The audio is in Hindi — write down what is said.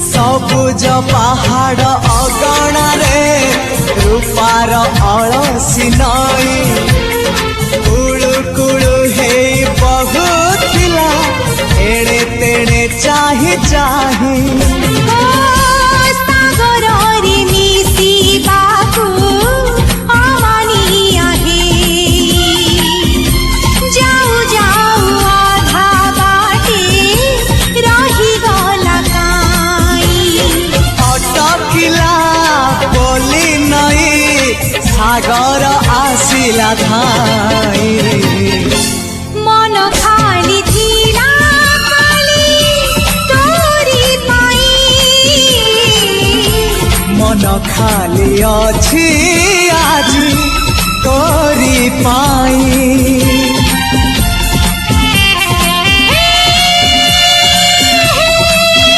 सबुज पहाड़ अगणारे रूपार अलसी नई कुळु कुळु हे बहुथिला एड़े तेड़े चाही चाही सागर आसिला धाई मन खाली थिला खाली तोरी पाई मन खाली अछि आज तोरी पाई।